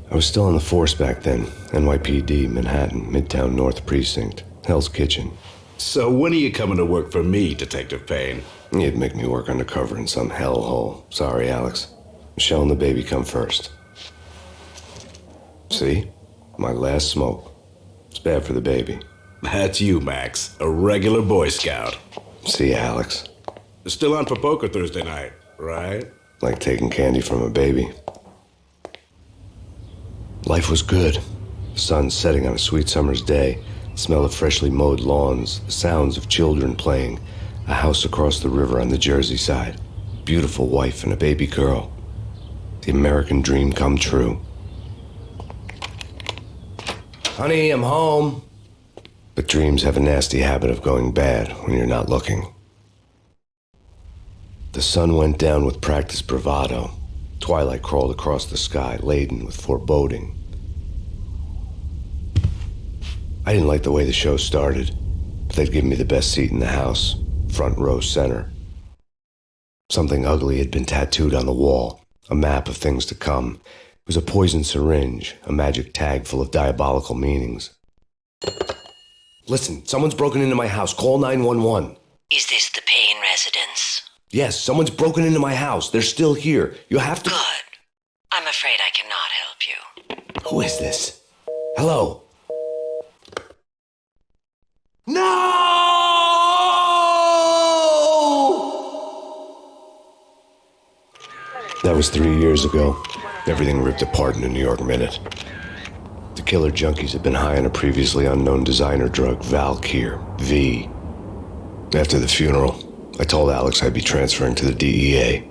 I was still on the force back then. NYPD, Manhattan, Midtown North Precinct, Hell's Kitchen. So when are you coming to work for me, Detective Payne? You'd make me work undercover in some hellhole. Sorry, Alex. Michelle and the baby come first. See? My last smoke. It's bad for the baby. That's you, Max. A regular Boy Scout. See, Alex. Still on for poker Thursday night, right? Like taking candy from a baby. Life was good. The sun setting on a sweet summer's day. The smell of freshly mowed lawns. The sounds of children playing. A house across the river on the Jersey side. Beautiful wife and a baby girl. The American dream come true. Honey, I'm home. But dreams have a nasty habit of going bad when you're not looking. The sun went down with practiced bravado. Twilight crawled across the sky, laden with foreboding. I didn't like the way the show started, but they'd given me the best seat in the house, front row center. Something ugly had been tattooed on the wall, a map of things to come. It was a poison syringe, a magic tag full of diabolical meanings. Listen, someone's broken into my house. Call 911. Is this the Payne residence? Yes, someone's broken into my house. They're still here. You have to... Good. I'm afraid I cannot help you. Who is this? Hello? No! That was 3 years ago. Everything ripped apart in a New York minute. The killer junkies had been high on a previously unknown designer drug, Valkyr, V. After the funeral, I told Alex I'd be transferring to the DEA.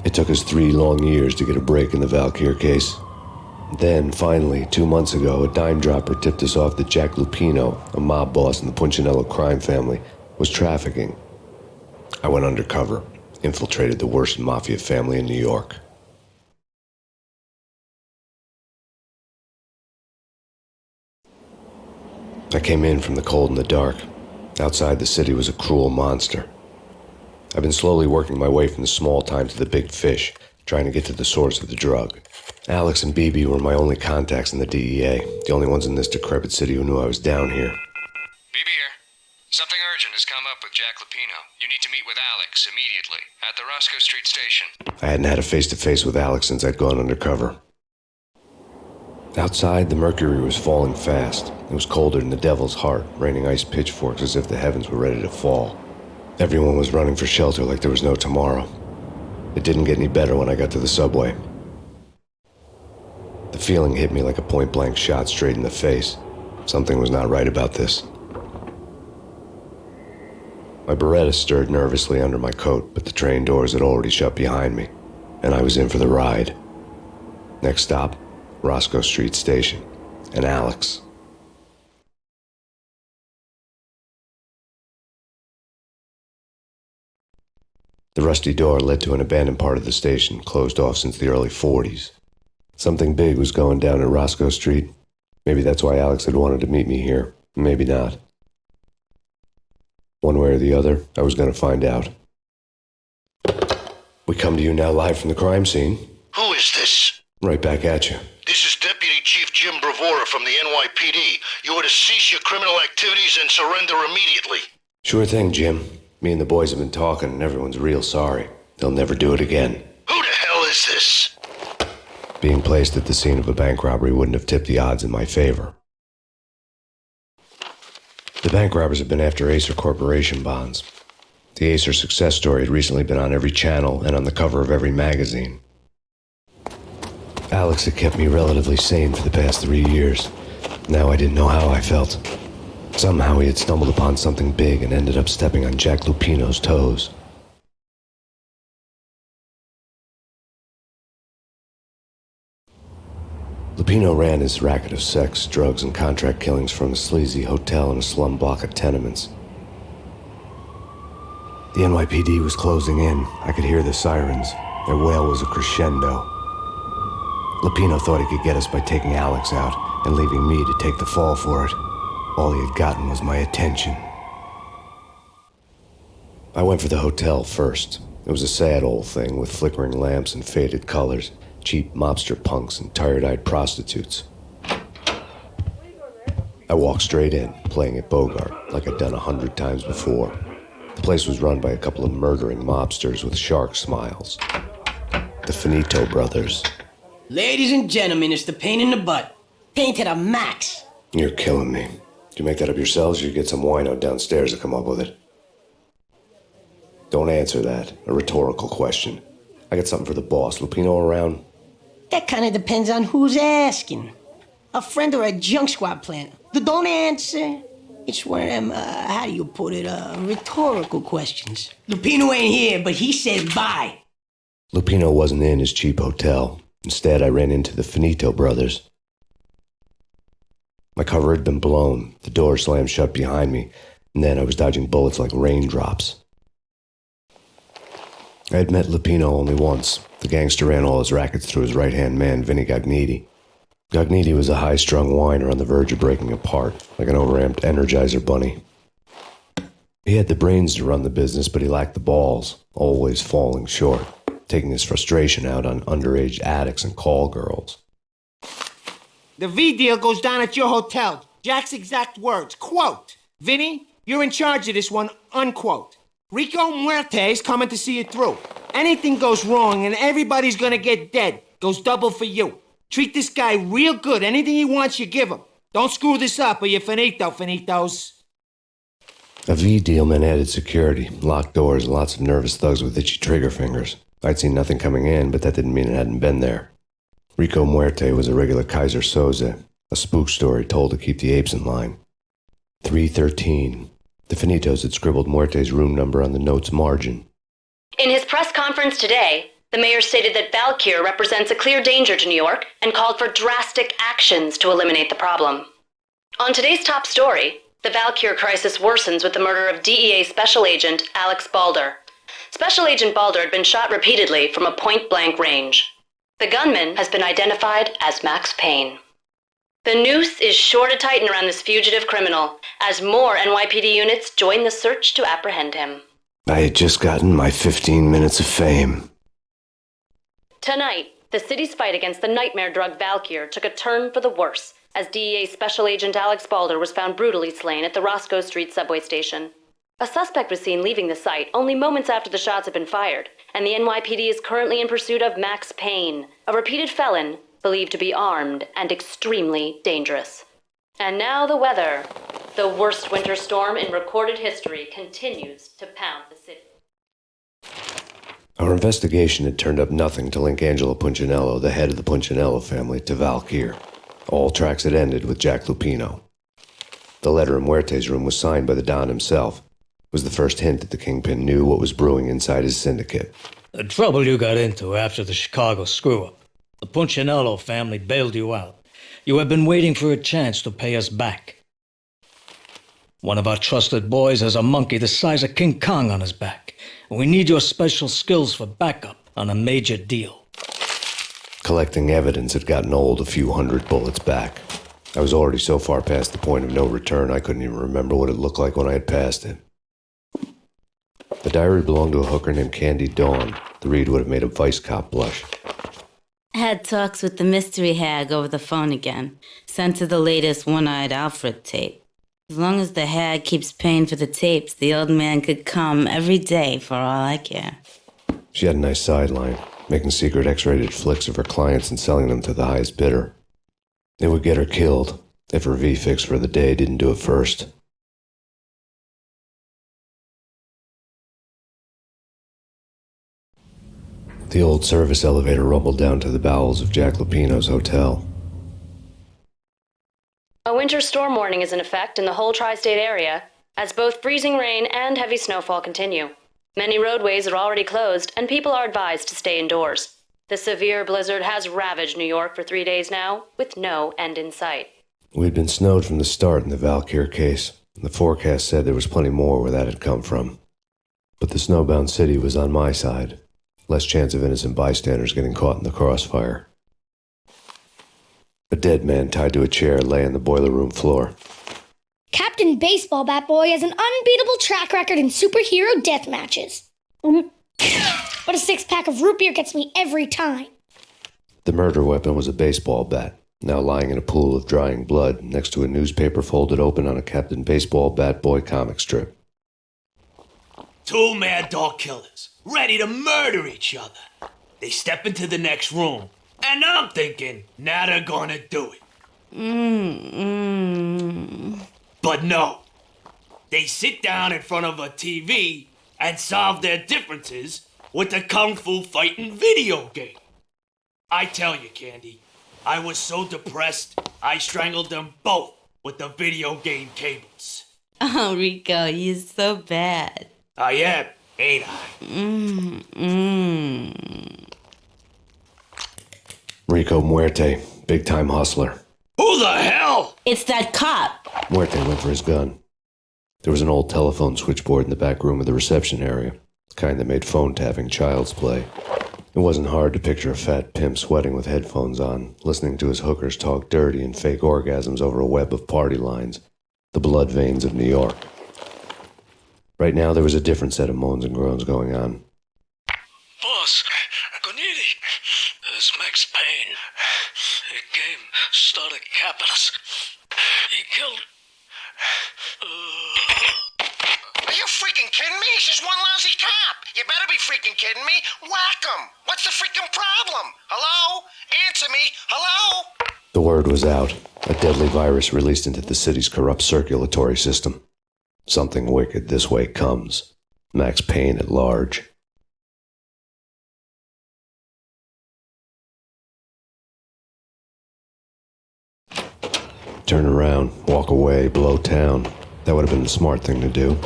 It took us 3 long years to get a break in the Valkyr case. Then, finally, 2 months ago, a dime dropper tipped us off that Jack Lupino, a mob boss in the Punchinello crime family, was trafficking. I went undercover, infiltrated the worst mafia family in New York. I came in from the cold and the dark. Outside the city was a cruel monster. I've been slowly working my way from the small time to the big fish, trying to get to the source of the drug. Alex and BB were my only contacts in the DEA, the only ones in this decrepit city who knew I was down here. BB here. Something urgent has come up with Jack Lupino. You need to meet with Alex immediately at the Rosco Street station. I hadn't had a face-to-face with Alex since I'd gone undercover. Outside, the mercury was falling fast. It was colder than the devil's heart, raining ice pitchforks as if the heavens were ready to fall. Everyone was running for shelter like there was no tomorrow. It didn't get any better when I got to the subway. The feeling hit me like a point-blank shot straight in the face. Something was not right about this. My Beretta stirred nervously under my coat, but the train doors had already shut behind me, and I was in for the ride. Next stop, Rosco Street Station, and Alex. The rusty door led to an abandoned part of the station, closed off since the early 40s. Something big was going down at Rosco Street. Maybe that's why Alex had wanted to meet me here. Maybe not. One way or the other, I was going to find out. We come to you now live from the crime scene. Who is this? Right back at you. This is Deputy Chief Jim Bravura from the NYPD. You are to cease your criminal activities and surrender immediately. Sure thing, Jim. Me and the boys have been talking, and everyone's real sorry. They'll never do it again. Who the hell is this? Being placed at the scene of a bank robbery wouldn't have tipped the odds in my favor. The bank robbers have been after Acer Corporation bonds. The Acer success story had recently been on every channel and on the cover of every magazine. Alex had kept me relatively sane for the past 3 years. Now I didn't know how I felt. Somehow he had stumbled upon something big and ended up stepping on Jack Lupino's toes. Lupino ran his racket of sex, drugs, and contract killings from a sleazy hotel in a slum block of tenements. The NYPD was closing in. I could hear the sirens. Their wail was a crescendo. Lupino thought he could get us by taking Alex out and leaving me to take the fall for it. All he had gotten was my attention. I went for the hotel first. It was a sad old thing with flickering lamps and faded colors. cheap mobster punks and tired-eyed prostitutes. I walked straight in, playing at Bogart, like I'd done 100 times before. The place was run by a couple of murdering mobsters with shark smiles. The Finito brothers. Ladies and gentlemen, it's the pain in the butt. Pain to the max. You're killing me. Did you make that up yourselves, or you get some wino downstairs to come up with it? Don't answer that. A rhetorical question. I got something for the boss. Lupino around? That kind of depends on who's asking. A friend or a junk squad plant. Don't answer. It's one of them, how do you put it, rhetorical questions. Lupino ain't here, but he said bye. Lupino wasn't in his cheap hotel. Instead, I ran into the Finito brothers. My cover had been blown. The door slammed shut behind me, and then I was dodging bullets like raindrops. I had met Lupino only once. The gangster ran all his rackets through his right-hand man, Vinny Gagniti. Gagniti was a high-strung whiner on the verge of breaking apart, like an overamped Energizer bunny. He had the brains to run the business, but he lacked the balls, always falling short, taking his frustration out on underage addicts and call girls. The V deal goes down at your hotel. Jack's exact words, quote, "Vinny, you're in charge of this one," unquote. Rico Muerte's coming to see it through. Anything goes wrong and everybody's gonna get dead. Goes double for you. Treat this guy real good. Anything he wants, you give him. Don't screw this up or you're finito, finitos. A V deal meant added security, locked doors, and lots of nervous thugs with itchy trigger fingers. I'd seen nothing coming in, but that didn't mean it hadn't been there. Rico Muerte was a regular Kaiser Soze, a spook story told to keep the apes in line. 313. The Finitos had scribbled Muerte's room number on the note's margin. In his press conference today, the mayor stated that Valkyr represents a clear danger to New York and called for drastic actions to eliminate the problem. On today's top story, the Valkyr crisis worsens with the murder of DEA Special Agent Alex Balder. Special Agent Balder had been shot repeatedly from a point-blank range. The gunman has been identified as Max Payne. The noose is sure to tighten around this fugitive criminal as more NYPD units join the search to apprehend him. I had just gotten my 15 minutes of fame. Tonight, the city's fight against the nightmare drug Valkyr took a turn for the worse as DEA Special Agent Alex Balder was found brutally slain at the Rosco Street subway station. A suspect was seen leaving the site only moments after the shots had been fired, and the NYPD is currently in pursuit of Max Payne, a repeated felon believed to be armed and extremely dangerous. And now the weather. The worst winter storm in recorded history continues to pound the city. Our investigation had turned up nothing to link Angelo Punchinello, the head of the Punchinello family, to Valkyr. All tracks had ended with Jack Lupino. The letter in Muerte's room was signed by the Don himself. It was the first hint that the Kingpin knew what was brewing inside his syndicate. The trouble you got into after the Chicago screw-up. The Punchinello family bailed you out. You have been waiting for a chance to pay us back. One of our trusted boys has a monkey the size of King Kong on his back. We need your special skills for backup on a major deal. Collecting evidence had gotten old a few hundred bullets back. I was already so far past the point of no return I couldn't even remember what it looked like when I had passed it. The diary belonged to a hooker named Candy Dawn. The read would have made a vice cop blush. Had talks with the mystery hag over the phone again. Sent to the latest One-Eyed Alfred tape. As long as the hag keeps paying for the tapes, the old man could come every day for all I care. She had a nice sideline, making secret X-rated flicks of her clients and selling them to the highest bidder. It would get her killed if her V-fix for the day didn't do it first. The old service elevator rumbled down to the bowels of Jack Lupino's hotel. A winter storm warning is in effect in the whole tri-state area, as both freezing rain and heavy snowfall continue. Many roadways are already closed, and people are advised to stay indoors. The severe blizzard has ravaged New York for 3 days now, with no end in sight. We'd been snowed from the start in the Valkyr case, and the forecast said there was plenty more where that had come from. But the snowbound city was on my side. Less chance of innocent bystanders getting caught in the crossfire. A dead man tied to a chair lay on the boiler room floor. Captain Baseball Bat Boy has an unbeatable track record in superhero death matches. But a 6-pack of root beer gets me every time. The murder weapon was a baseball bat, now lying in a pool of drying blood next to a newspaper folded open on a Captain Baseball Bat Boy comic strip. Two mad dog killers, ready to murder each other. They step into the next room, and I'm thinking, now they're gonna do it. But no. They sit down in front of a TV and solve their differences with a kung fu fighting video game. I tell you, Candy, I was so depressed, I strangled them both with the video game cables. Oh, Rico, you're so bad. I am, ain't I? Rico Muerte, big-time hustler. Who the hell? It's that cop. Muerte went for his gun. There was an old telephone switchboard in the back room of the reception area, the kind that made phone tapping child's play. It wasn't hard to picture a fat pimp sweating with headphones on, listening to his hookers talk dirty and fake orgasms over a web of party lines, the blood veins of New York. Right now, there was a different set of moans and groans going on. Boss, Conidi, it's Max Payne. He came, started capping us. He killed... Are you freaking kidding me? He's just one lousy cop. You better be freaking kidding me. Whack him. What's the freaking problem? Hello? Answer me. Hello? The word was out. A deadly virus released into the city's corrupt circulatory system. Something wicked this way comes. Max Payne at large. Turn around, walk away, blow town. That would have been the smart thing to do.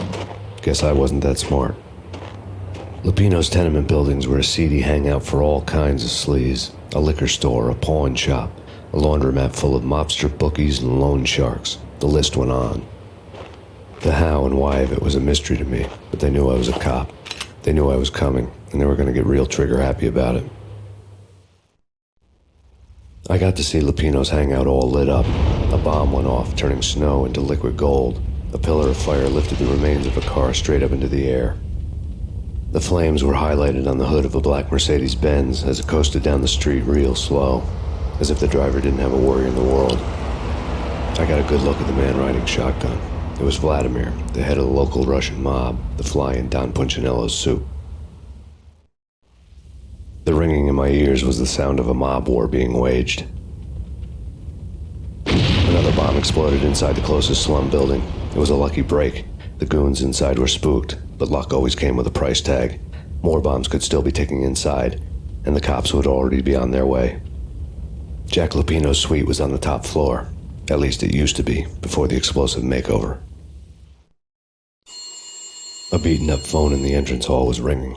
Guess I wasn't that smart. Lupino's tenement buildings were a seedy hangout for all kinds of sleaze. A liquor store, a pawn shop, a laundromat full of mobster bookies and loan sharks. The list went on. The how and why of it was a mystery to me, but they knew I was a cop. They knew I was coming, and they were going to get real trigger-happy about it. I got to see Lupino's hangout all lit up. A bomb went off, turning snow into liquid gold. A pillar of fire lifted the remains of a car straight up into the air. The flames were highlighted on the hood of a black Mercedes-Benz as it coasted down the street real slow, as if the driver didn't have a worry in the world. I got a good look at the man riding shotgun. It was Vladimir, the head of the local Russian mob, the fly in Don Punchinello's soup. The ringing in my ears was the sound of a mob war being waged. Another bomb exploded inside the closest slum building. It was a lucky break. The goons inside were spooked, but luck always came with a price tag. More bombs could still be ticking inside, and the cops would already be on their way. Jack Lupino's suite was on the top floor. At least it used to be, before the explosive makeover. A beaten-up phone in the entrance hall was ringing.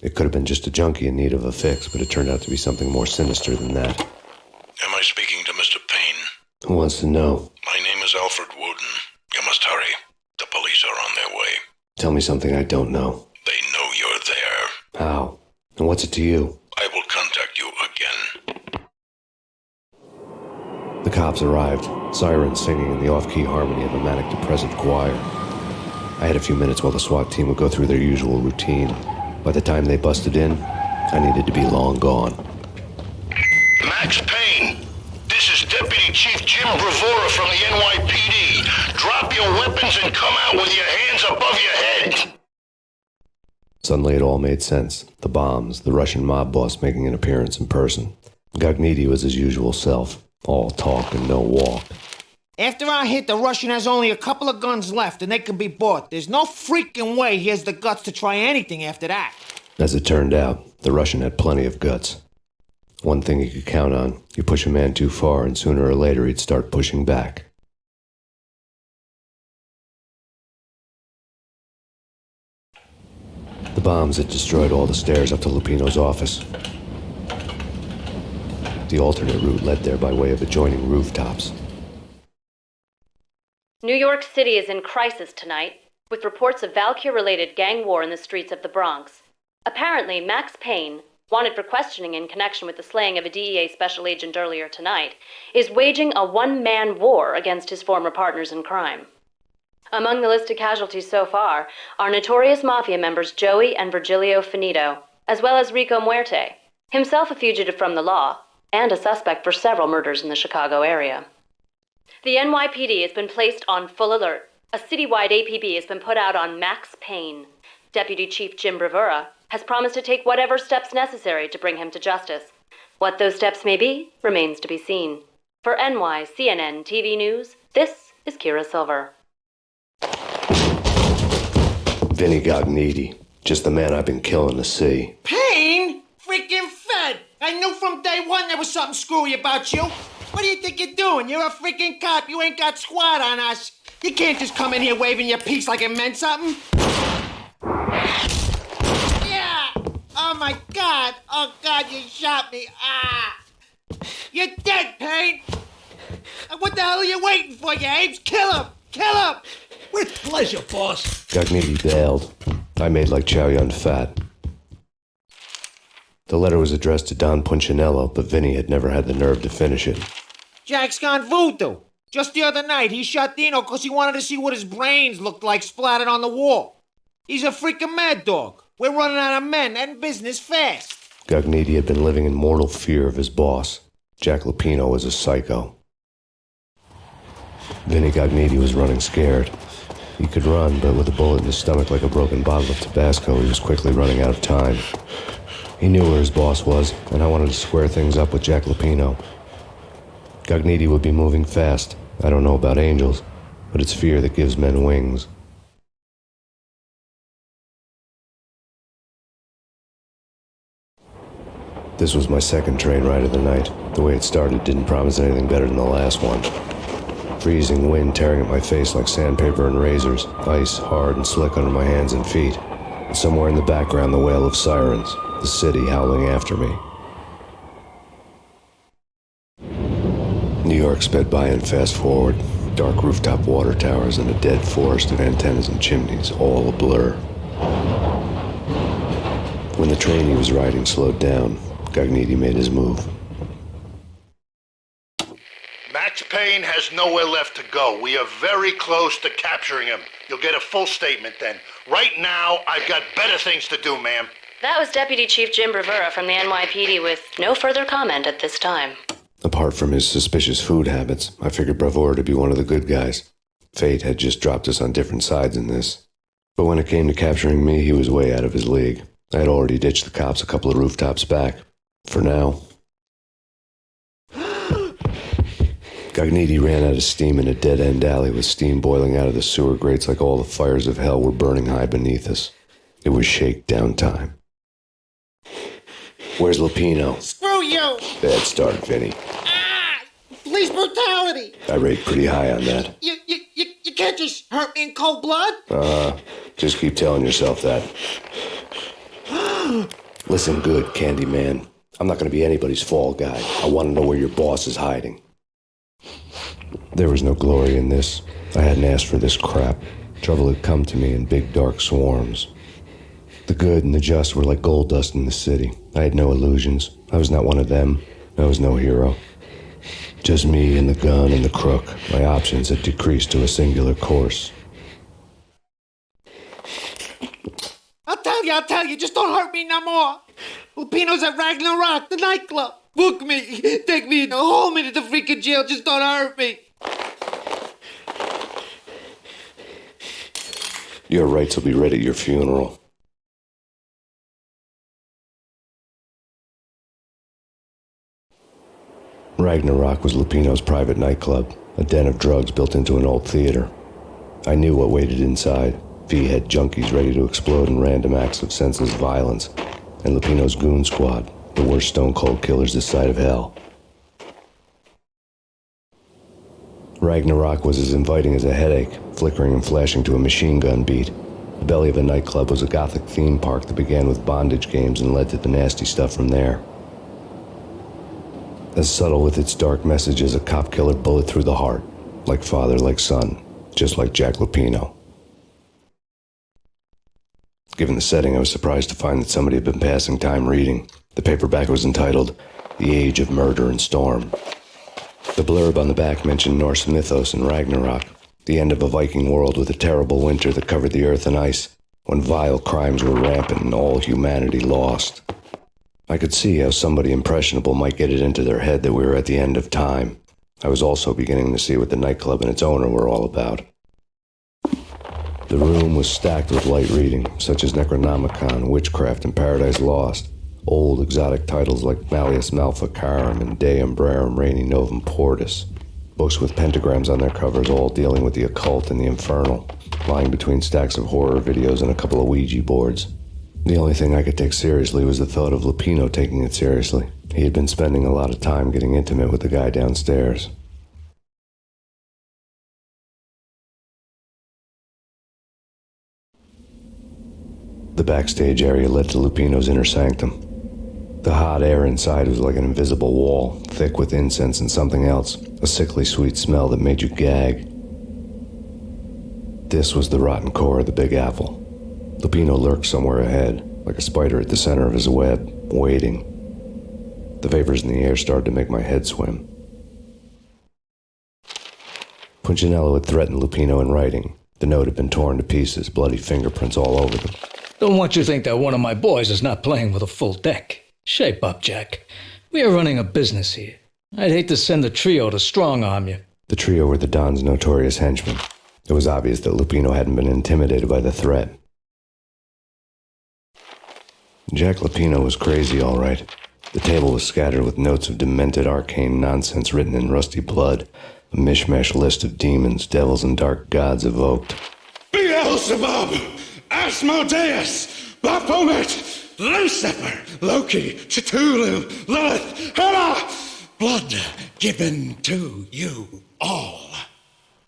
It could have been just a junkie in need of a fix, but it turned out to be something more sinister than that. Am I speaking to Mr. Payne? Who wants to know? My name is Alfred Wooden. You must hurry. The police are on their way. Tell me something I don't know. They know you're there. How? And what's it to you? I will contact you again. The cops arrived, sirens singing in the off-key harmony of a manic-depressive choir. I had a few minutes while the SWAT team would go through their usual routine. By the time they busted in, I needed to be long gone. Max Payne, this is Deputy Chief Jim Bravura from the NYPD. Drop your weapons and come out with your hands above your head. Suddenly it all made sense. The bombs, the Russian mob boss making an appearance in person. Gagniti was his usual self, all talk and no walk. After our hit, the Russian has only a couple of guns left, and they can be bought. There's no freaking way he has the guts to try anything after that. As it turned out, the Russian had plenty of guts. One thing you could count on, you push a man too far, and sooner or later he'd start pushing back. The bombs had destroyed all the stairs up to Lupino's office. The alternate route led there by way of adjoining rooftops. New York City is in crisis tonight, with reports of Valkyr-related gang war in the streets of the Bronx. Apparently, Max Payne, wanted for questioning in connection with the slaying of a DEA special agent earlier tonight, is waging a one-man war against his former partners in crime. Among the listed casualties so far are notorious mafia members Joey and Virgilio Finito, as well as Rico Muerte, himself a fugitive from the law, and a suspect for several murders in the Chicago area. The NYPD has been placed on full alert. A citywide APB has been put out on Max Payne. Deputy Chief Jim Bravura has promised to take whatever steps necessary to bring him to justice. What those steps may be remains to be seen. For NYCNN TV News, this is Kira Silver. Vinny Gognitti, just the man I've been killing to see. Payne? Freaking Fed! I knew from day one there was something screwy about you. What do you think you're doing? You're a freaking cop. You ain't got squad on us. You can't just come in here waving your piece like it meant something. Yeah! Oh my God! Oh God, you shot me! Ah! You're dead, Payne! What the hell are you waiting for, you apes? Kill him! Kill him! With pleasure, boss. Gognitti bailed. I made like Chow Yun Fat. The letter was addressed to Don Punchinello, but Vinny had never had the nerve to finish it. Jack's gone voodoo. Just the other night, he shot Dino because he wanted to see what his brains looked like splattered on the wall. He's a freaking mad dog. We're running out of men and business fast. Gognitti had been living in mortal fear of his boss. Jack Lupino was a psycho. Vinny Gognitti was running scared. He could run, but with a bullet in his stomach like a broken bottle of Tabasco, he was quickly running out of time. He knew where his boss was, and I wanted to square things up with Jack Lupino. Gognitti would be moving fast. I don't know about angels, but it's fear that gives men wings. This was my second train ride of the night. The way it started didn't promise anything better than the last one. Freezing wind tearing at my face like sandpaper and razors, ice hard and slick under my hands and feet. And somewhere in the background, the wail of sirens, the city howling after me. New York sped by in fast forward. Dark rooftop water towers and a dead forest of antennas and chimneys, all a blur. When the train he was riding slowed down, Gognitti made his move. Max Payne has nowhere left to go. We are very close to capturing him. You'll get a full statement then. Right now, I've got better things to do, ma'am. That was Deputy Chief Jim Bravura from the NYPD with no further comment at this time. Apart from his suspicious food habits, I figured Bravura to be one of the good guys. Fate had just dropped us on different sides in this. But when it came to capturing me, he was way out of his league. I had already ditched the cops a couple of rooftops back. For now. Gognitti ran out of steam in a dead-end alley with steam boiling out of the sewer grates like all the fires of hell were burning high beneath us. It was shakedown time. Where's Lupino? Screw you! Bad start, Vinny. Ah! Police brutality! I rate pretty high on that. You can't just hurt me in cold blood? Just keep telling yourself that. Listen good, Candyman. I'm not going to be anybody's fall guy. I want to know where your boss is hiding. There was no glory in this. I hadn't asked for this crap. Trouble had come to me in big dark swarms. The good and the just were like gold dust in the city. I had no illusions. I was not one of them. I was no hero. Just me and the gun and the crook. My options had decreased to a singular course. I'll tell you, just don't hurt me no more. Lupino's at Ragna, the nightclub. Book me, take me, hold me to the freaking jail, just don't hurt me. Your rights will be read at your funeral. Ragnarok was Lupino's private nightclub, a den of drugs built into an old theater. I knew what waited inside. V-head junkies ready to explode in random acts of senseless violence, and Lupino's goon squad, the worst stone-cold killers this side of hell. Ragnarok was as inviting as a headache, flickering and flashing to a machine gun beat. The belly of the nightclub was a gothic theme park that began with bondage games and led to the nasty stuff from there. As subtle with its dark message as a cop killer bullet through the heart, like father, like son, just like Jack Lupino. Given the setting, I was surprised to find that somebody had been passing time reading. The paperback was entitled, The Age of Murder and Storm. The blurb on the back mentioned Norse mythos and Ragnarok, the end of a Viking world with a terrible winter that covered the earth in ice, when vile crimes were rampant and all humanity lost. I could see how somebody impressionable might get it into their head that we were at the end of time. I was also beginning to see what the nightclub and its owner were all about. The room was stacked with light reading, such as Necronomicon, Witchcraft, and Paradise Lost. Old exotic titles like Malleus Maleficarum and De Umbrarum Reini Novum Portus. Books with pentagrams on their covers, all dealing with the occult and the infernal, lying between stacks of horror videos and a couple of Ouija boards. The only thing I could take seriously was the thought of Lupino taking it seriously. He had been spending a lot of time getting intimate with the guy downstairs. The backstage area led to Lupino's inner sanctum. The hot air inside was like an invisible wall, thick with incense and something else, a sickly sweet smell that made you gag. This was the rotten core of the Big Apple. Lupino lurked somewhere ahead, like a spider at the center of his web, waiting. The vapors in the air started to make my head swim. Punchinello had threatened Lupino in writing. The note had been torn to pieces, bloody fingerprints all over them. Don't want you to think that one of my boys is not playing with a full deck. Shape up, Jack. We are running a business here. I'd hate to send the trio to strong-arm you. The trio were the Don's notorious henchmen. It was obvious that Lupino hadn't been intimidated by the threat. Jack Lupino was crazy, all right. The table was scattered with notes of demented arcane nonsense written in rusty blood, a mishmash list of demons, devils, and dark gods evoked. Beelzebub, Asmodeus, Baphomet, Lucifer, Loki, Cthulhu, Lilith, Hela, blood given to you all.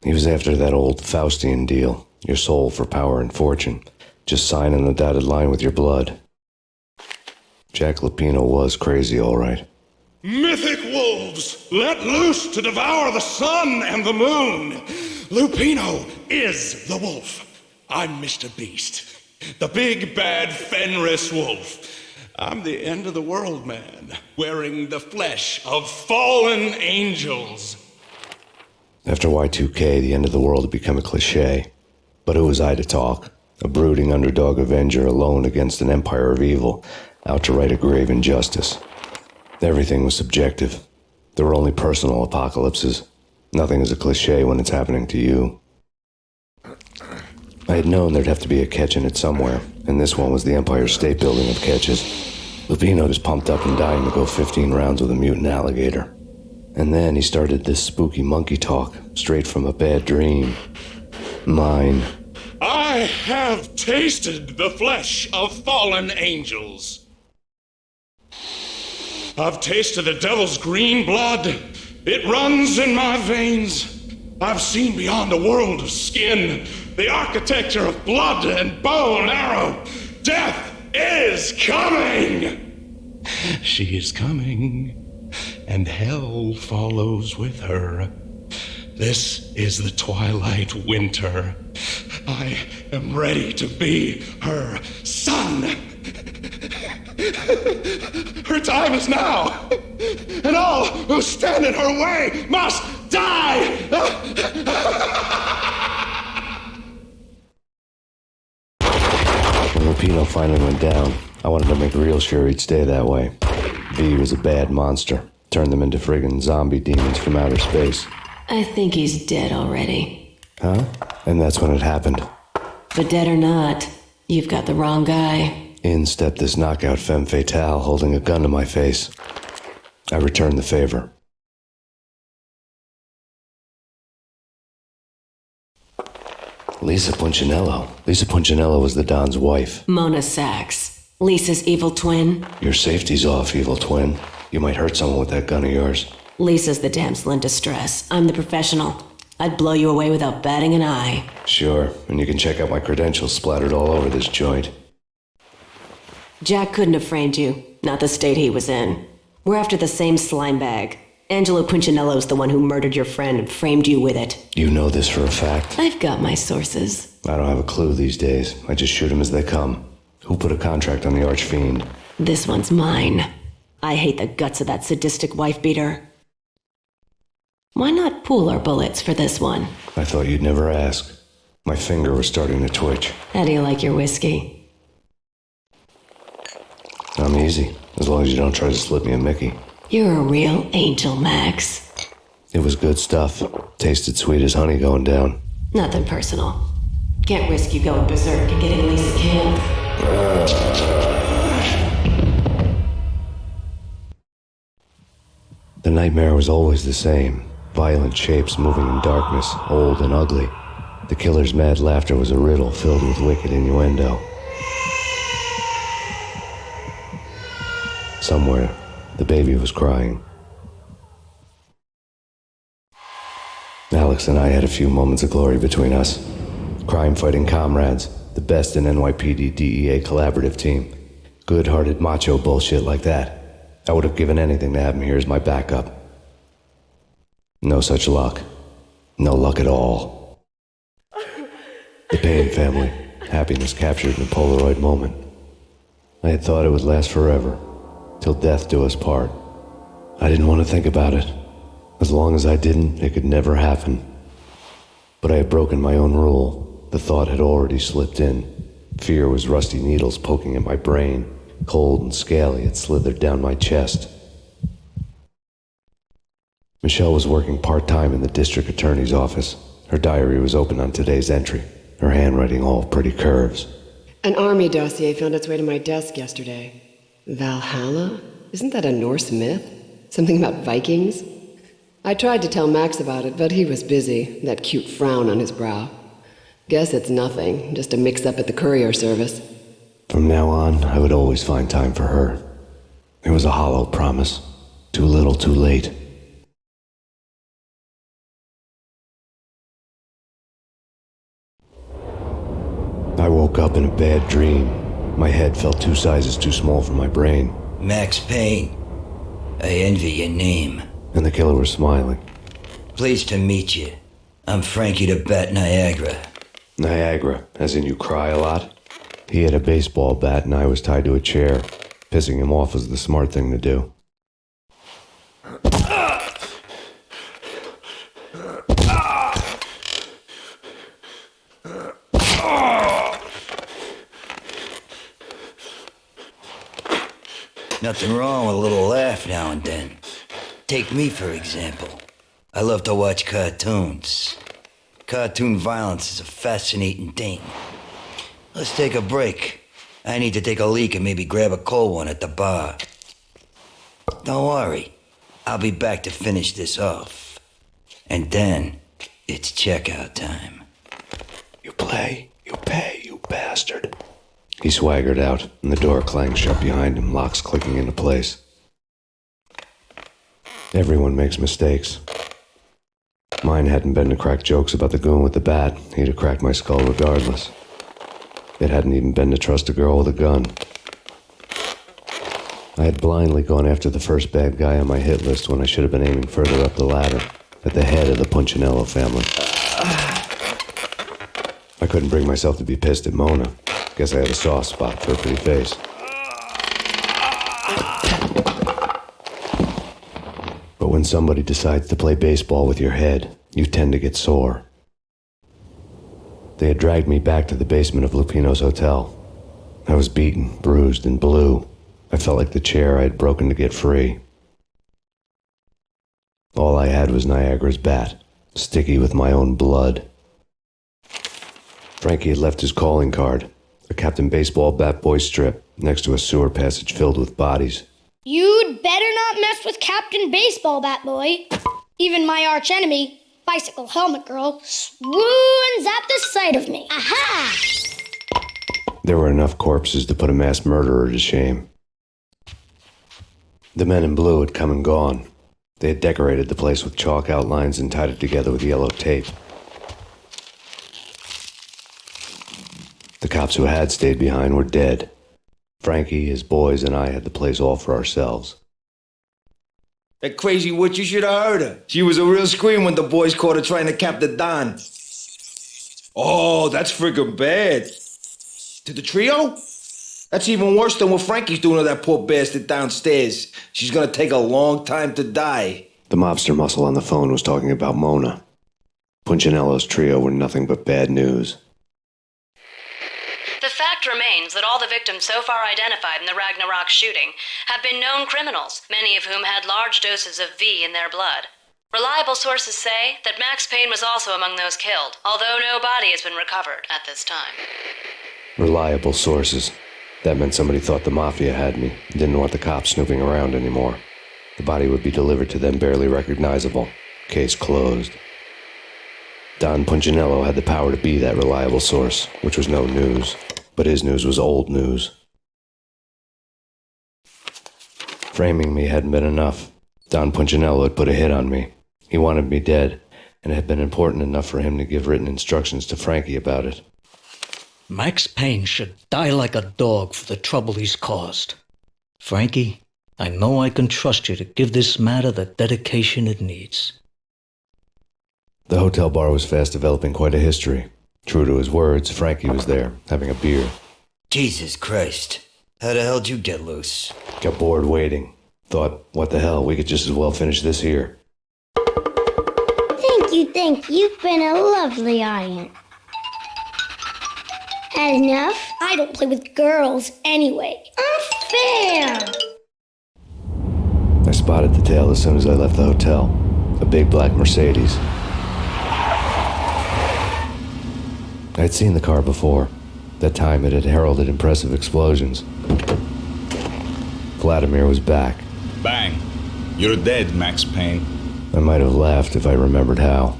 He was after that old Faustian deal, your soul for power and fortune. Just sign on the dotted line with your blood. Jack Lupino was crazy, all right. Mythic wolves, let loose to devour the sun and the moon. Lupino is the wolf. I'm Mr. Beast, the big bad Fenris wolf. I'm the end of the world man, wearing the flesh of fallen angels. After Y2K, the end of the world had become a cliche. But who was I to talk? A brooding underdog avenger alone against an empire of evil, out to right a grave injustice. Everything was subjective. There were only personal apocalypses. Nothing is a cliche when it's happening to you. I had known there'd have to be a catch in it somewhere, and this one was the Empire State Building of catches. Lupino was pumped up and dying to go 15 rounds with a mutant alligator. And then he started this spooky monkey talk, straight from a bad dream. Mine. I have tasted the flesh of fallen angels. I've tasted the devil's green blood. It runs in my veins. I've seen beyond a world of skin, the architecture of blood and bow and arrow. Death is coming! She is coming, and hell follows with her. This is the twilight winter. I am ready to be her son. Her time is now, and all who stand in her way must die! When Lupino finally went down, I wanted to make real sure he'd stay that way. V was a bad monster. Turned them into friggin' zombie demons from outer space. I think he's dead already. Huh? And that's when it happened. But dead or not, you've got the wrong guy. In stepped this knockout femme fatale holding a gun to my face. I returned the favor. Lisa Punchinello. Lisa Punchinello was the Don's wife. Mona Sachs. Lisa's evil twin. Your safety's off, evil twin. You might hurt someone with that gun of yours. Lisa's the damsel in distress. I'm the professional. I'd blow you away without batting an eye. Sure, and you can check out my credentials splattered all over this joint. Jack couldn't have framed you. Not the state he was in. We're after the same slime bag. Angelo Punchinello's the one who murdered your friend and framed you with it. You know this for a fact. I've got my sources. I don't have a clue these days. I just shoot 'em as they come. Who put a contract on the Archfiend? This one's mine. I hate the guts of that sadistic wife-beater. Why not pool our bullets for this one? I thought you'd never ask. My finger was starting to twitch. How do you like your whiskey? I'm easy, as long as you don't try to slip me a Mickey. You're a real angel, Max. It was good stuff. Tasted sweet as honey going down. Nothing personal. Can't risk you going berserk and getting Lisa killed. The nightmare was always the same. Violent shapes moving in darkness, old and ugly. The killer's mad laughter was a riddle filled with wicked innuendo. Somewhere, the baby was crying. Alex and I had a few moments of glory between us. Crime-fighting comrades, the best in NYPD DEA collaborative team. Good-hearted macho bullshit like that. I would have given anything to have him here as my backup. No such luck. No luck at all. The Payne family. Happiness captured in a Polaroid moment. I had thought it would last forever. Till death do us part. I didn't want to think about it. As long as I didn't, it could never happen. But I had broken my own rule. The thought had already slipped in. Fear was rusty needles poking at my brain. Cold and scaly, it slithered down my chest. Michelle was working part-time in the district attorney's office. Her diary was open on today's entry, her handwriting all pretty curves. An army dossier found its way to my desk yesterday. Valhalla? Isn't that a Norse myth? Something about Vikings? I tried to tell Max about it, but he was busy, that cute frown on his brow. Guess it's nothing, just a mix-up at the courier service. From now on, I would always find time for her. It was a hollow promise. Too little, too late. I woke up in a bad dream. My head felt 2 sizes too small for my brain. Max Payne. I envy your name. And the killer was smiling. Pleased to meet you. I'm Frankie the Bat Niagara. Niagara, as in you cry a lot? He had a baseball bat and I was tied to a chair. Pissing him off was the smart thing to do. Nothing wrong with a little laugh now and then. Take me, for example. I love to watch cartoons. Cartoon violence is a fascinating thing. Let's take a break. I need to take a leak and maybe grab a cold one at the bar. Don't worry. I'll be back to finish this off. And then, it's checkout time. You play, you pay, you bastard. He swaggered out, and the door clanged shut behind him, locks clicking into place. Everyone makes mistakes. Mine hadn't been to crack jokes about the goon with the bat. He'd have cracked my skull regardless. It hadn't even been to trust a girl with a gun. I had blindly gone after the first bad guy on my hit list when I should have been aiming further up the ladder, at the head of the Punchinello family. I couldn't bring myself to be pissed at Mona. Guess I had a soft spot for a pretty face. But when somebody decides to play baseball with your head, you tend to get sore. They had dragged me back to the basement of Lupino's hotel. I was beaten, bruised, and blue. I felt like the chair I had broken to get free. All I had was Niagara's bat, sticky with my own blood. Frankie had left his calling card, a Captain Baseball bat boy strip, next to a sewer passage filled with bodies. You'd better not mess with Captain Baseball Bat Boy. Even my archenemy, Bicycle Helmet Girl, swoons at the sight of me. Aha! There were enough corpses to put a mass murderer to shame. The men in blue had come and gone. They had decorated the place with chalk outlines and tied it together with yellow tape. The cops who had stayed behind were dead. Frankie, his boys, and I had the place all for ourselves. That crazy witch, you should have heard her. She was a real scream when the boys caught her trying to cap the Don. Oh, that's freaking bad. To the trio? That's even worse than what Frankie's doing to that poor bastard downstairs. She's gonna take a long time to die. The mobster muscle on the phone was talking about Mona. Punchinello's trio were nothing but bad news. The fact fact remains that all the victims so far identified in the Ragnarok shooting have been known criminals, many of whom had large doses of V in their blood. Reliable sources say that Max Payne was also among those killed, although no body has been recovered at this time. Reliable sources. That meant somebody thought the Mafia had me, didn't want the cops snooping around anymore. The body would be delivered to them barely recognizable. Case closed. Don Punchinello had the power to be that reliable source, which was no news. But his news was old news. Framing me hadn't been enough. Don Punchinello had put a hit on me. He wanted me dead, and it had been important enough for him to give written instructions to Frankie about it. Max Payne should die like a dog for the trouble he's caused. Frankie, I know I can trust you to give this matter the dedication it needs. The hotel bar was fast developing quite a history. True to his words, Frankie was there, having a beer. Jesus Christ. How the hell did you get loose? Got bored waiting. Thought, what the hell, we could just as well finish this here. Thank you. You've been a lovely audience. Had enough? I don't play with girls anyway. Unfair! I spotted the tail as soon as I left the hotel. A big black Mercedes. I'd seen the car before. That time it had heralded impressive explosions. Vladimir was back. Bang. You're dead, Max Payne. I might have laughed if I remembered how.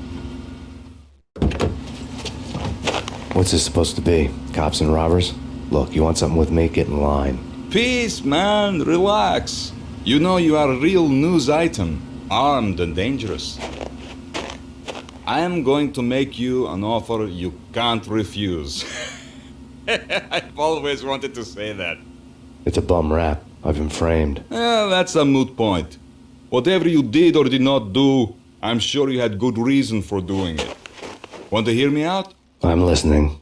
What's this supposed to be? Cops and robbers? Look, you want something with me? Get in line. Peace, man. Relax. You know you are a real news item. Armed and dangerous. I am going to make you an offer you can't refuse. I've always wanted to say that. It's a bum rap. I've been framed. That's a moot point. Whatever you did or did not do, I'm sure you had good reason for doing it. Want to hear me out? I'm listening.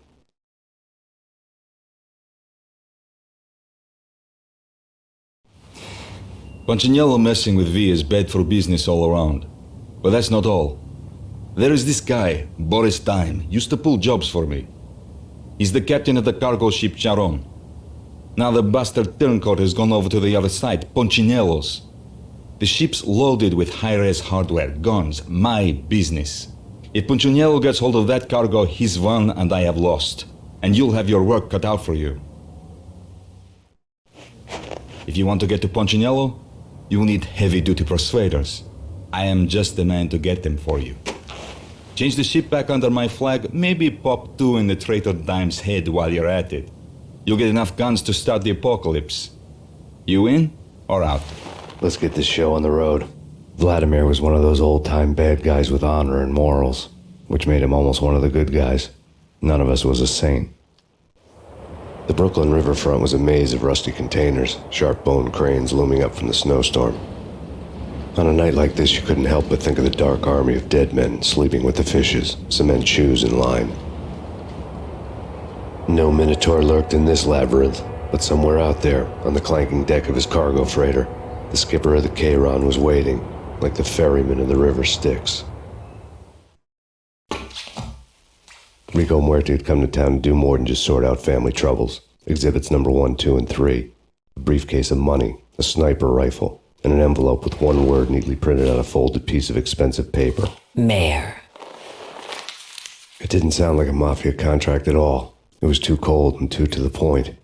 Punchinello messing with V is bad for business all around. But that's not all. There is this guy, Boris Time, used to pull jobs for me. He's the captain of the cargo ship Charon. Now the bastard turncoat has gone over to the other side, Punchinello's. The ship's loaded with high-res hardware, guns, my business. If Punchinello gets hold of that cargo, he's won and I have lost. And you'll have your work cut out for you. If you want to get to Punchinello, you'll need heavy-duty persuaders. I am just the man to get them for you. Change the ship back under my flag, maybe pop 2 in the traitor Dime's head while you're at it. You'll get enough guns to start the apocalypse. You in or out? Let's get this show on the road. Vladimir was one of those old-time bad guys with honor and morals, which made him almost one of the good guys. None of us was a saint. The Brooklyn riverfront was a maze of rusty containers, sharp-boned cranes looming up from the snowstorm. On a night like this, you couldn't help but think of the dark army of dead men sleeping with the fishes, cement shoes in line. No Minotaur lurked in this labyrinth, but somewhere out there, on the clanking deck of his cargo freighter, the skipper of the Chiron was waiting, like the ferryman in the river Styx. Rico Muerte had come to town to do more than just sort out family troubles. Exhibits number 1, 2, and 3. A briefcase of money, a sniper rifle, and an envelope with one word neatly printed on a folded piece of expensive paper. Mayor. It didn't sound like a mafia contract at all. It was too cold and too to the point.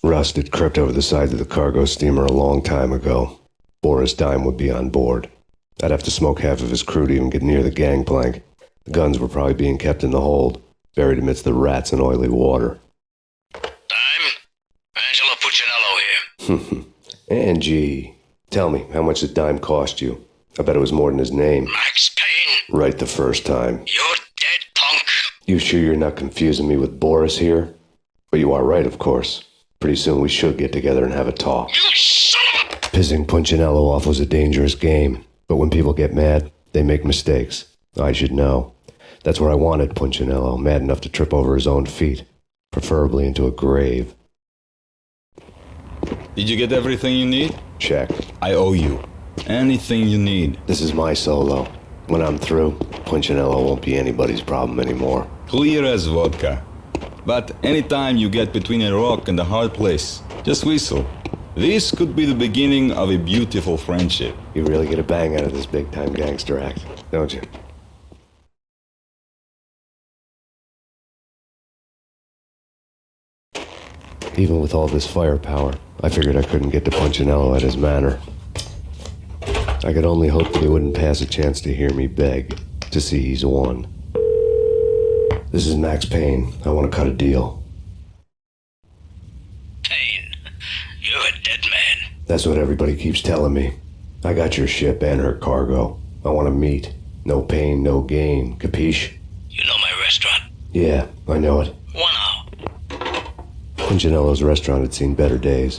Rust had crept over the sides of the cargo steamer a long time ago. Boris Dime would be on board. I'd have to smoke half of his crew to even get near the gangplank. The guns were probably being kept in the hold, buried amidst the rats and oily water. Dime? Angelo Puccinello here. Angie, tell me, how much did Dime cost you? I bet it was more than his name. Max Payne. Right the first time. You're dead, punk. You sure you're not confusing me with Boris here? But you are right, of course. Pretty soon we should get together and have a talk. You son of a... Pissing Punchinello off was a dangerous game. But when people get mad, they make mistakes. I should know. That's where I wanted Punchinello, mad enough to trip over his own feet. Preferably into a grave. Did you get everything you need? Check. I owe you. Anything you need. This is my solo. When I'm through, Punchinello won't be anybody's problem anymore. Clear as vodka. But anytime you get between a rock and a hard place, just whistle. This could be the beginning of a beautiful friendship. You really get a bang out of this big-time gangster act, don't you? Even with all this firepower, I figured I couldn't get to Punchinello at his manor. I could only hope that he wouldn't pass a chance to hear me beg, to see he's won. This is Max Payne. I want to cut a deal. Payne, you're a dead man. That's what everybody keeps telling me. I got your ship and her cargo. I want to meet. No pain, no gain. Capiche? You know my restaurant? Yeah, I know it. 1 hour. Punchinello's restaurant had seen better days.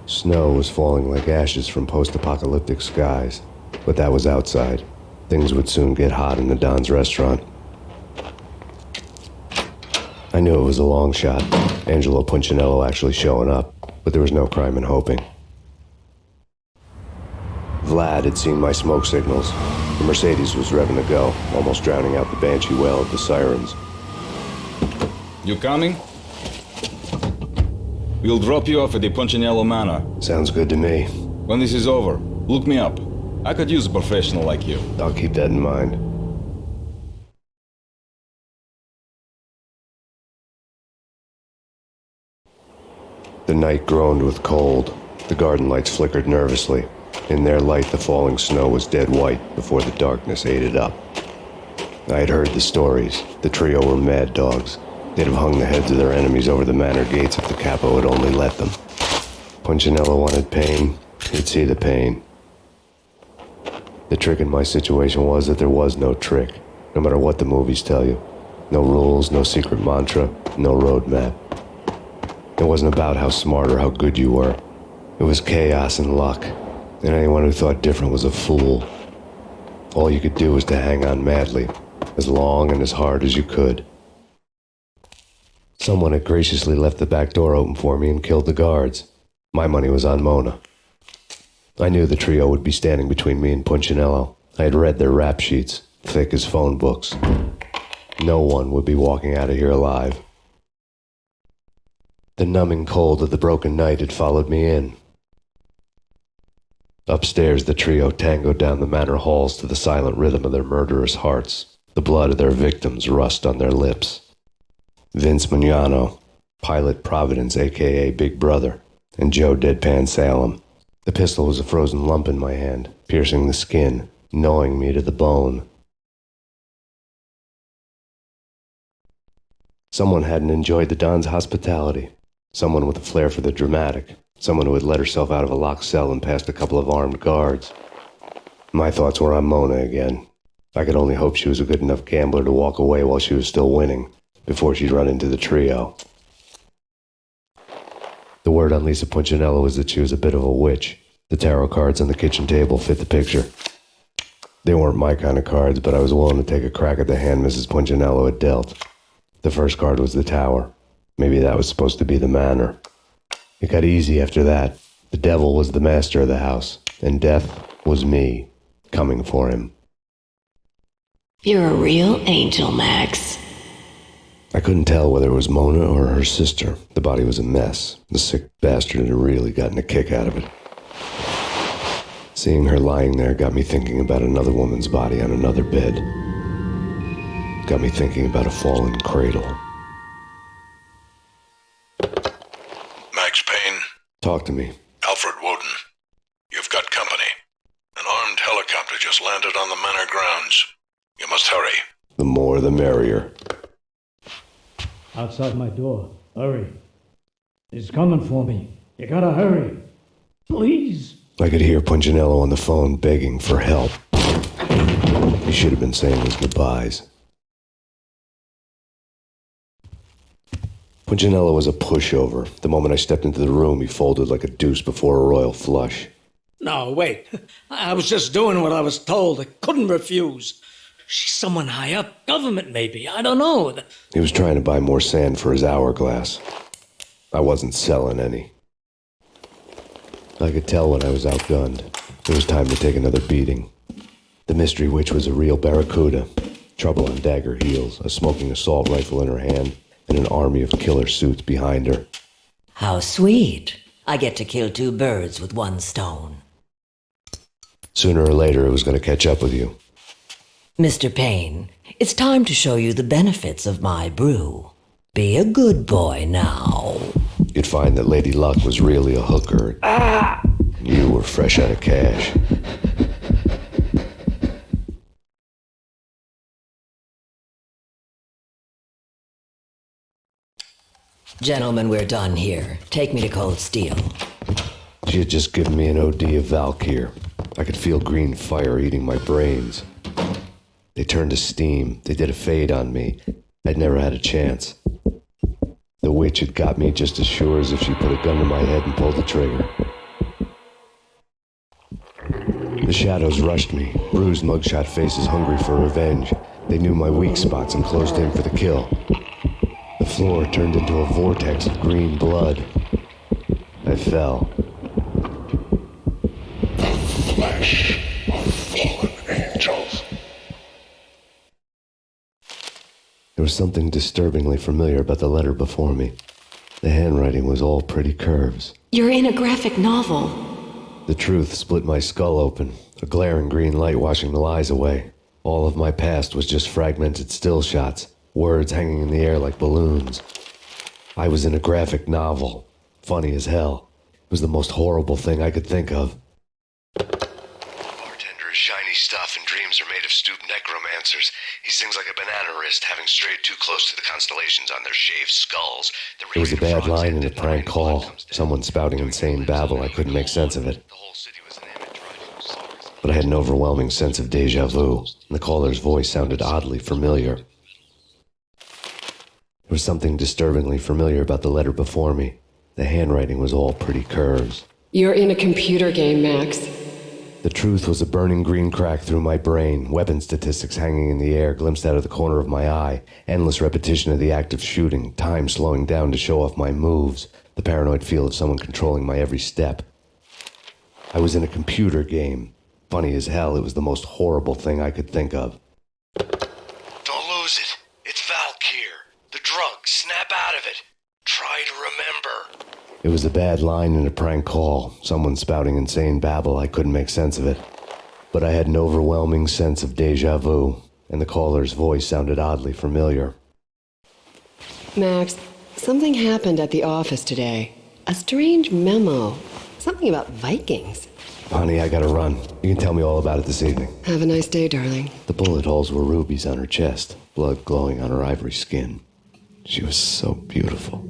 Snow was falling like ashes from post-apocalyptic skies, but that was outside. Things would soon get hot in the Don's restaurant. I knew it was a long shot, Angelo Punchinello actually showing up, but there was no crime in hoping. Vlad had seen my smoke signals. The Mercedes was revving to go, almost drowning out the banshee wail of the sirens. You coming? We'll drop you off at the Punchinello Manor. Sounds good to me. When this is over, look me up. I could use a professional like you. I'll keep that in mind. The night groaned with cold. The garden lights flickered nervously. In their light, the falling snow was dead white before the darkness ate it up. I had heard the stories. The trio were mad dogs. They'd have hung the heads of their enemies over the manor gates if the capo had only let them. Punchinello wanted pain. He'd see the pain. The trick in my situation was that there was no trick, no matter what the movies tell you. No rules, no secret mantra, no roadmap. It wasn't about how smart or how good you were. It was chaos and luck, and anyone who thought different was a fool. All you could do was to hang on madly, as long and as hard as you could. Someone had graciously left the back door open for me and killed the guards. My money was on Mona. I knew the trio would be standing between me and Punchinello. I had read their rap sheets, thick as phone books. No one would be walking out of here alive. The numbing cold of the broken night had followed me in. Upstairs, the trio tangoed down the manor halls to the silent rhythm of their murderous hearts. The blood of their victims rust on their lips. Vince Mignano, Pilot Providence, a.k.a. Big Brother, and Joe Deadpan Salem. The pistol was a frozen lump in my hand, piercing the skin, gnawing me to the bone. Someone hadn't enjoyed the Don's hospitality. Someone with a flair for the dramatic. Someone who had let herself out of a locked cell and past a couple of armed guards. My thoughts were on Mona again. I could only hope she was a good enough gambler to walk away while she was still winning, before she'd run into the trio. The word on Lisa Punchinello was that she was a bit of a witch. The tarot cards on the kitchen table fit the picture. They weren't my kind of cards, but I was willing to take a crack at the hand Mrs. Punchinello had dealt. The first card was the tower. Maybe that was supposed to be the manor. It got easy after that. The devil was the master of the house, and death was me, coming for him. You're a real angel, Max. I couldn't tell whether it was Mona or her sister. The body was a mess. The sick bastard had really gotten a kick out of it. Seeing her lying there got me thinking about another woman's body on another bed. Got me thinking about a fallen cradle. Max Payne. Talk to me. Alfred Woden. You've got company. An armed helicopter just landed on the manor grounds. You must hurry. The more the merrier. Outside my door. Hurry. He's coming for me. You gotta hurry. Please. I could hear Punchinello on the phone begging for help. He should have been saying his goodbyes. Punchinello was a pushover. The moment I stepped into the room, he folded like a deuce before a royal flush. No, wait. I was just doing what I was told. I couldn't refuse. She's someone high up. Government, maybe. I don't know. He was trying to buy more sand for his hourglass. I wasn't selling any. I could tell when I was outgunned. It was time to take another beating. The mystery witch was a real barracuda. Trouble on dagger heels, a smoking assault rifle in her hand, and an army of killer suits behind her. How sweet. I get to kill 2 birds with 1 stone. Sooner or later, it was going to catch up with you. Mr. Payne, it's time to show you the benefits of my brew. Be a good boy now. You'd find that Lady Luck was really a hooker. You were fresh out of cash. Gentlemen, we're done here. Take me to Cold Steel. She had just given me an OD of Valkyr. I could feel green fire eating my brains. They turned to steam. They did a fade on me. I'd never had a chance. The witch had got me just as sure as if she put a gun to my head and pulled the trigger. The shadows rushed me, bruised mugshot faces hungry for revenge. They knew my weak spots and closed in for the kill. The floor turned into a vortex of green blood. I fell. The flesh of fallen angels. There was something disturbingly familiar about the letter before me. The handwriting was all pretty curves. You're in a graphic novel. The truth split my skull open, a glaring green light washing the lies away. All of my past was just fragmented still shots, words hanging in the air like balloons. I was in a graphic novel. Funny as hell. It was the most horrible thing I could think of. Bartender is shiny stuff and dreams are made of stooped necromancers. He sings like a banana wrist, having strayed too close to the constellations on their shaved skulls. It was a bad line in a prank call. Someone spouting insane babble. I couldn't make sense of it. But I had an overwhelming sense of deja vu, and the caller's voice sounded oddly familiar. There was something disturbingly familiar about the letter before me. The handwriting was all pretty curves. You're in a computer game, Max. The truth was a burning green crack through my brain, weapon statistics hanging in the air, glimpsed out of the corner of my eye, endless repetition of the act of shooting, time slowing down to show off my moves, the paranoid feel of someone controlling my every step. I was in a computer game. Funny as hell, it was the most horrible thing I could think of. Don't lose it. It's Valkyr. The drug. Snap out of it. Try to remember. It was a bad line in a prank call, someone spouting insane babble. I couldn't make sense of it. But I had an overwhelming sense of deja vu, and the caller's voice sounded oddly familiar. Max, something happened at the office today. A strange memo. Something about Vikings. Honey, I gotta run. You can tell me all about it this evening. Have a nice day, darling. The bullet holes were rubies on her chest, blood glowing on her ivory skin. She was so beautiful.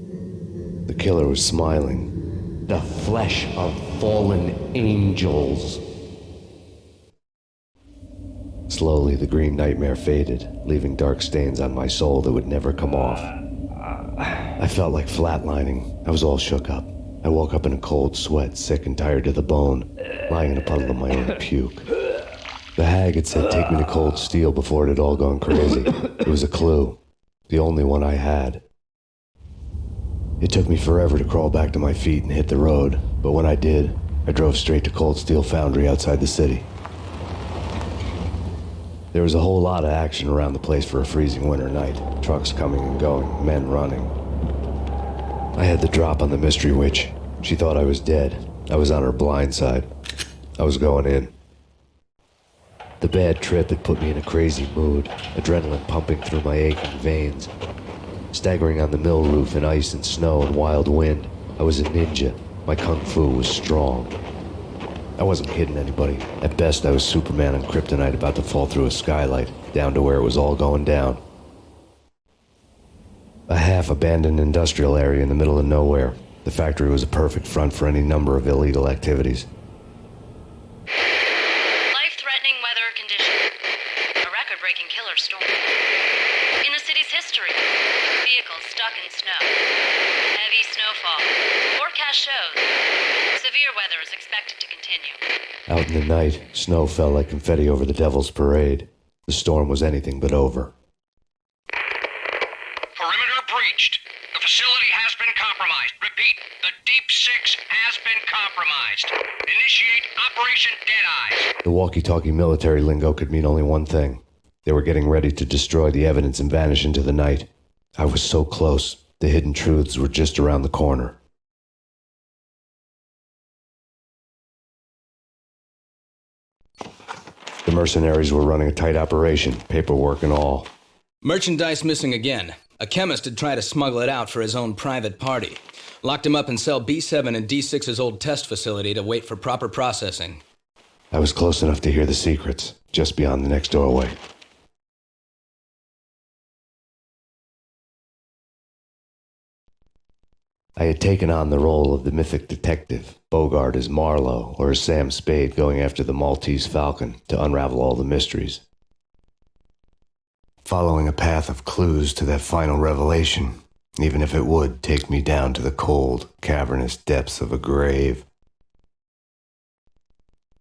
The killer was smiling. The flesh of fallen angels. Slowly, the green nightmare faded, leaving dark stains on my soul that would never come off. I felt like flatlining. I was all shook up. I woke up in a cold sweat, sick and tired to the bone, lying in a puddle of my own puke. The hag had said take me to Cold Steel before it had all gone crazy. It was a clue. The only one I had. It took me forever to crawl back to my feet and hit the road, but when I did, I drove straight to Cold Steel Foundry outside the city. There was a whole lot of action around the place for a freezing winter night. Trucks coming and going, men running. I had the drop on the mystery witch. She thought I was dead. I was on her blind side. I was going in. The bad trip had put me in a crazy mood, adrenaline pumping through my aching veins. Staggering on the mill roof in ice and snow and wild wind, I was a ninja. My kung fu was strong. I wasn't kidding anybody. At best, I was Superman on kryptonite about to fall through a skylight, down to where it was all going down. A half-abandoned industrial area in the middle of nowhere. The factory was a perfect front for any number of illegal activities. Life-threatening weather conditions. A record-breaking killer storm. In the city's history. Vehicles stuck in snow. Heavy snowfall. Forecast shows. Severe weather is expected to continue. Out in the night, snow fell like confetti over the Devil's Parade. The storm was anything but over. For Perimeter breached. The facility has been compromised. Repeat, the Deep Six has been compromised. Initiate Operation Deadeye. The walkie-talkie military lingo could mean only one thing. They were getting ready to destroy the evidence and vanish into the night. I was so close. The hidden truths were just around the corner. The mercenaries were running a tight operation, paperwork and all. Merchandise missing again. A chemist had tried to smuggle it out for his own private party. Locked him up in cell B7 in D6's old test facility to wait for proper processing. I was close enough to hear the secrets, just beyond the next doorway. I had taken on the role of the mythic detective, Bogart as Marlowe or as Sam Spade going after the Maltese Falcon to unravel all the mysteries. Following a path of clues to that final revelation, even if it would take me down to the cold, cavernous depths of a grave.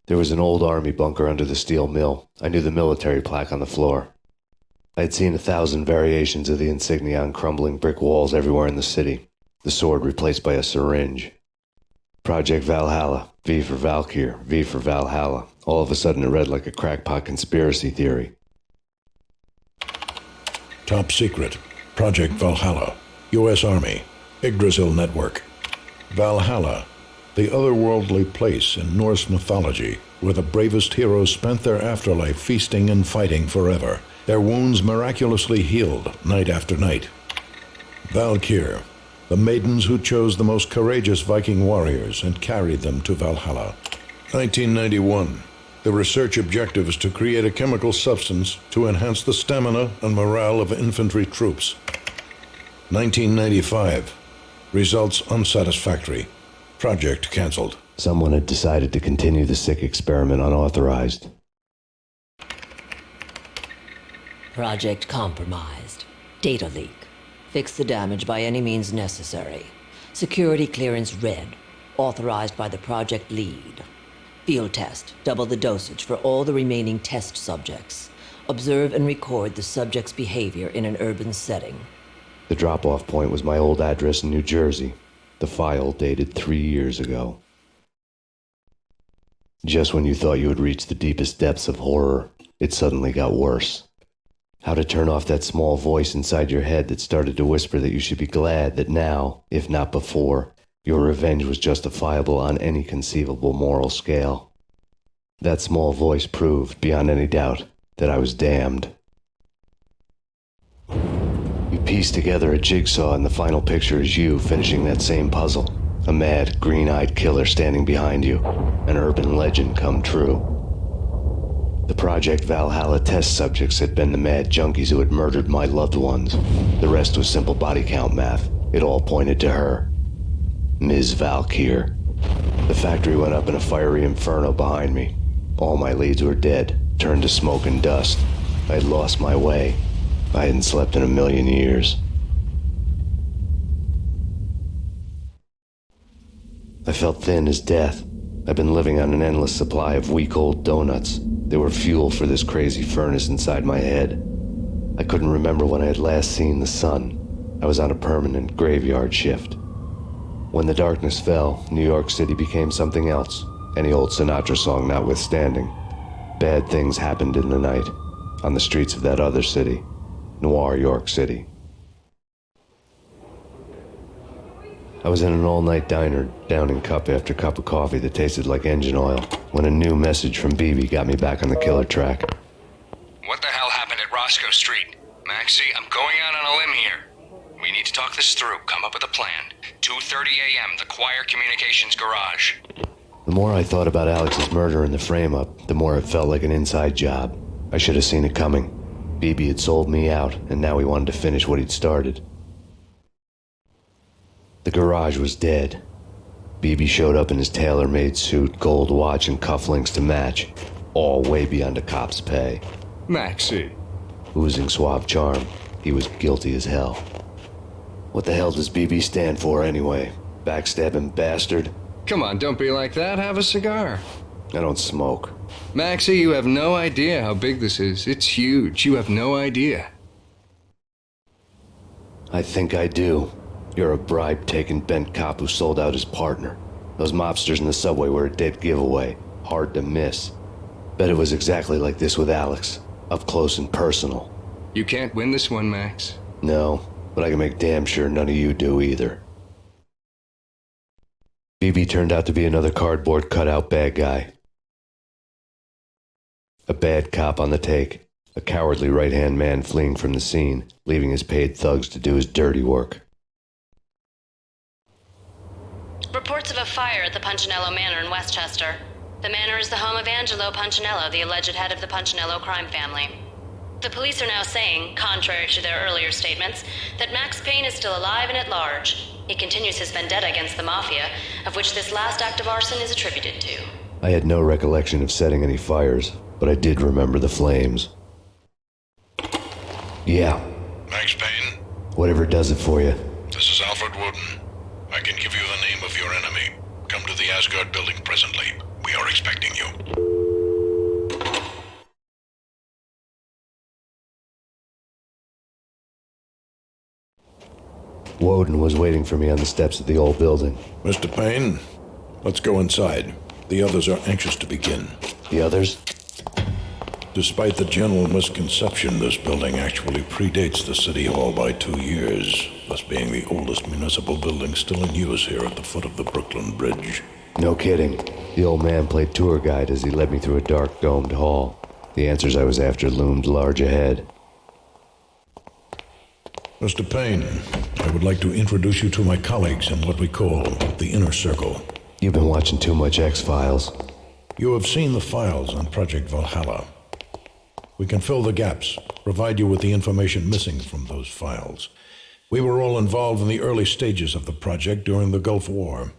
There was an old army bunker under the steel mill. I knew the military plaque on the floor. I had seen 1,000 variations of the insignia on crumbling brick walls everywhere in the city. The sword replaced by a syringe. Project Valhalla, V for Valkyr, V for Valhalla. All of a sudden it read like a crackpot conspiracy theory. Top secret. Project Valhalla. U.S. Army. Yggdrasil Network. Valhalla, the otherworldly place in Norse mythology where the bravest heroes spent their afterlife feasting and fighting forever, their wounds miraculously healed night after night. Valkyr, the maidens who chose the most courageous Viking warriors and carried them to Valhalla. 1991. The research objective is to create a chemical substance to enhance the stamina and morale of infantry troops. 1995. Results unsatisfactory. Project cancelled. Someone had decided to continue the sick experiment unauthorized. Project compromised. Data leak. Fix the damage by any means necessary. Security clearance red. Authorized by the project lead. Field test. Double the dosage for all the remaining test subjects. Observe and record the subject's behavior in an urban setting. The drop-off point was my old address in New Jersey. The file dated 3 years ago. Just when you thought you had reached the deepest depths of horror, it suddenly got worse. How to turn off that small voice inside your head that started to whisper that you should be glad that now, if not before, your revenge was justifiable on any conceivable moral scale. That small voice proved, beyond any doubt, that I was damned. You piece together a jigsaw and the final picture is you finishing that same puzzle. A mad, green-eyed killer standing behind you. An urban legend come true. The Project Valhalla test subjects had been the mad junkies who had murdered my loved ones. The rest was simple body count math. It all pointed to her. Ms. Valkyr. The factory went up in a fiery inferno behind me. All my leads were dead, turned to smoke and dust. I had lost my way. I hadn't slept in a million years. I felt thin as death. I'd been living on an endless supply of week-old donuts. They were fuel for this crazy furnace inside my head. I couldn't remember when I had last seen the sun. I was on a permanent graveyard shift. When the darkness fell, New York City became something else, any old Sinatra song notwithstanding. Bad things happened in the night, on the streets of that other city, Noir York City. I was in an all-night diner, downing cup after cup of coffee that tasted like engine oil, when a new message from BB got me back on the killer track. What the hell happened at Roscoe Street? Maxie, I'm going out on a limb here. We need to talk this through, come up with a plan. 2:30 a.m., the Choir Communications Garage. The more I thought about Alex's murder and the frame-up, the more it felt like an inside job. I should have seen it coming. BB had sold me out, and now he wanted to finish what he'd started. The garage was dead. BB showed up in his tailor-made suit, gold watch, and cufflinks to match, all way beyond a cop's pay. Maxie. Oozing suave charm, he was guilty as hell. What the hell does BB stand for anyway? Backstabbing bastard? Come on, don't be like that. Have a cigar. I don't smoke. Maxie, you have no idea how big this is. It's huge. You have no idea. I think I do. You're a bribe-taking bent cop who sold out his partner. Those mobsters in the subway were a dead giveaway. Hard to miss. Bet it was exactly like this with Alex. Up close and personal. You can't win this one, Max. No, but I can make damn sure none of you do either. BB turned out to be another cardboard cutout bad guy. A bad cop on the take. A cowardly right-hand man fleeing from the scene, leaving his paid thugs to do his dirty work. Reports of a fire at the Punchinello Manor in Westchester. The manor is the home of Angelo Punchinello, the alleged head of the Punchinello crime family. The police are now saying, contrary to their earlier statements, that Max Payne is still alive and at large. He continues his vendetta against the Mafia, of which this last act of arson is attributed to. I had no recollection of setting any fires, but I did remember the flames. Yeah. Max Payne? Whatever does it for you. This is Alfred Woden. I can give you the name of your enemy. Come to the Asgard building presently. We are expecting you. Woden was waiting for me on the steps of the old building. Mr. Payne, let's go inside. The others are anxious to begin. The others? Despite the general misconception, this building actually predates the City Hall by 2 years, thus being the oldest municipal building still in use here at the foot of the Brooklyn Bridge. No kidding. The old man played tour guide as he led me through a dark domed hall. The answers I was after loomed large ahead. Mr. Payne, I would like to introduce you to my colleagues in what we call the Inner Circle. You've been watching too much X-Files. You have seen the files on Project Valhalla. We can fill the gaps, provide you with the information missing from those files. We were all involved in the early stages of the project during the Gulf War.